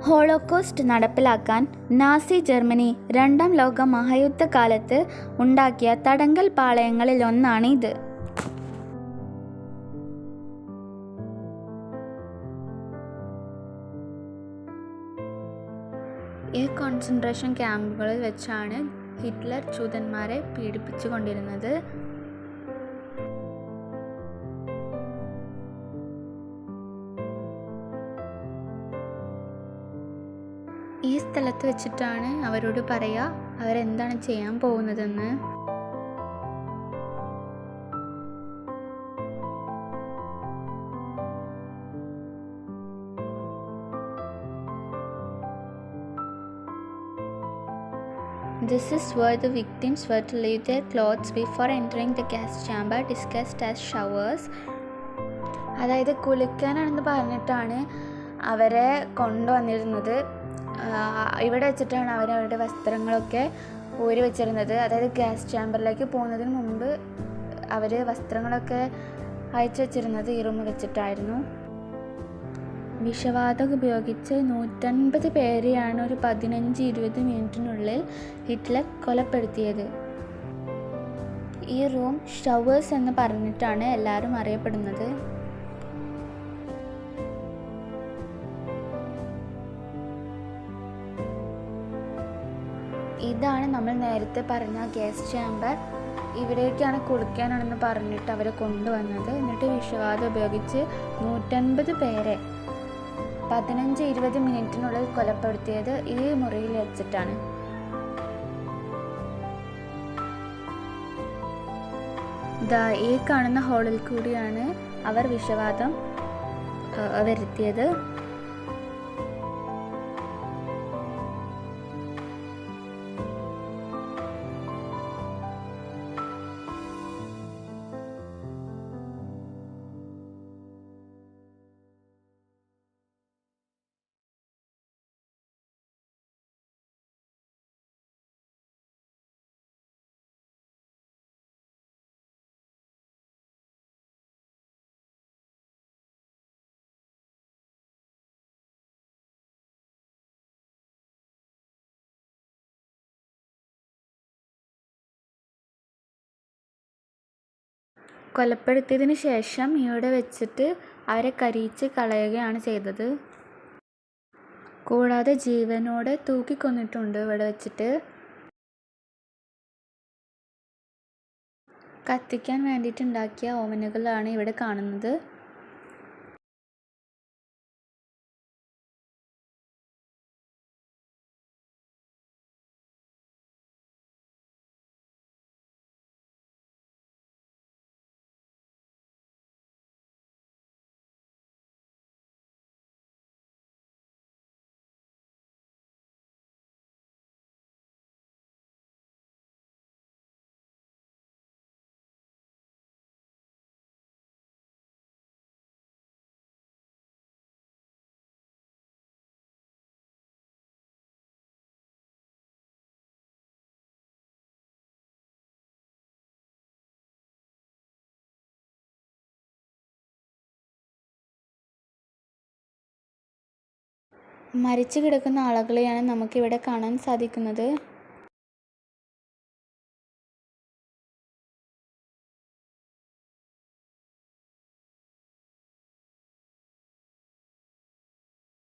Holocaust നടപ്പിലാക്കാൻ Nazi Germany രണ്ടാം ലോക മഹായുദ്ധകാലത്ത് ഉണ്ടാക്കിയ തടങ്കൽ പാളയങ്ങളിലൊന്നാണ് ഇത്. ഈ കോൺസെൻട്രേഷൻ ക്യാമ്പുകളിൽ വെച്ചാണ് ഹിറ്റ്ലർ ജൂതന്മാരെ പീഡിപ്പിച്ചുകൊണ്ടിരുന്നത്. ഈ സ്ഥലത്ത് വെച്ചിട്ടാണ് അവരോട് പറയുക അവരെന്താണ് ചെയ്യാൻ പോകുന്നതെന്ന്. This is where the victims were to leave their clothes before entering the gas chamber, disguised as showers. അതായത് കുളിക്കാനാണെന്ന് പറഞ്ഞിട്ടാണ് അവരെ കൊണ്ടുവന്നിരുന്നത്. ഇവിടെ വെച്ചിട്ടാണ് അവരവരുടെ വസ്ത്രങ്ങളൊക്കെ ഊരി വെച്ചിരുന്നത്. അതായത് ഗ്യാസ് ചാമ്പറിലേക്ക് പോകുന്നതിന് മുമ്പ് അവർ വസ്ത്രങ്ങളൊക്കെ അയച്ചു വെച്ചിരുന്നത് ഈ റൂമിൽ വെച്ചിട്ടായിരുന്നു. വിഷവാതകം ഉപയോഗിച്ച് 150 പേരെയാണ് ഒരു 15-20 മിനിറ്റിനുള്ളിൽ ഹിറ്റ്ലർ കൊലപ്പെടുത്തിയത്. ഈ റൂം ഷവേഴ്സ് എന്ന് പറഞ്ഞിട്ടാണ് എല്ലാവരും അറിയപ്പെടുന്നത്. ഇതാണ് നമ്മൾ നേരത്തെ പറഞ്ഞ ഗ്യാസ് ചാമ്പർ. ഇവിടേക്കാണ് കുളിക്കാനാണെന്ന് പറഞ്ഞിട്ട് അവരെ കൊണ്ടുവന്നത്. എന്നിട്ട് വിഷവാതകം ഉപയോഗിച്ച് 150 പേരെ 15-20 മിനിറ്റിനുള്ളിൽ കൊലപ്പെടുത്തിയത് ഈ മുറിയിൽ വെച്ചിട്ടാണ്. ഈ കാണുന്ന ഹോളിൽ കൂടിയാണ് അവർ വിഷവാതം വരുത്തിയത്. കൊലപ്പെടുത്തിയതിന് ശേഷം ഇവിടെ വെച്ചിട്ട് അവരെ കരിയിച്ച് കളയുകയാണ് ചെയ്തത്. കൂടാതെ ജീവനോടെ തൂക്കിക്കൊന്നിട്ടുണ്ട് ഇവിടെ വെച്ചിട്ട്. കത്തിക്കാൻ വേണ്ടിയിട്ടുണ്ടാക്കിയ ഓവനുകളാണ് ഇവിടെ കാണുന്നത്. മരിച്ചു കിടക്കുന്ന ആളുകളെയാണ് നമുക്കിവിടെ കാണാൻ സാധിക്കുന്നത്.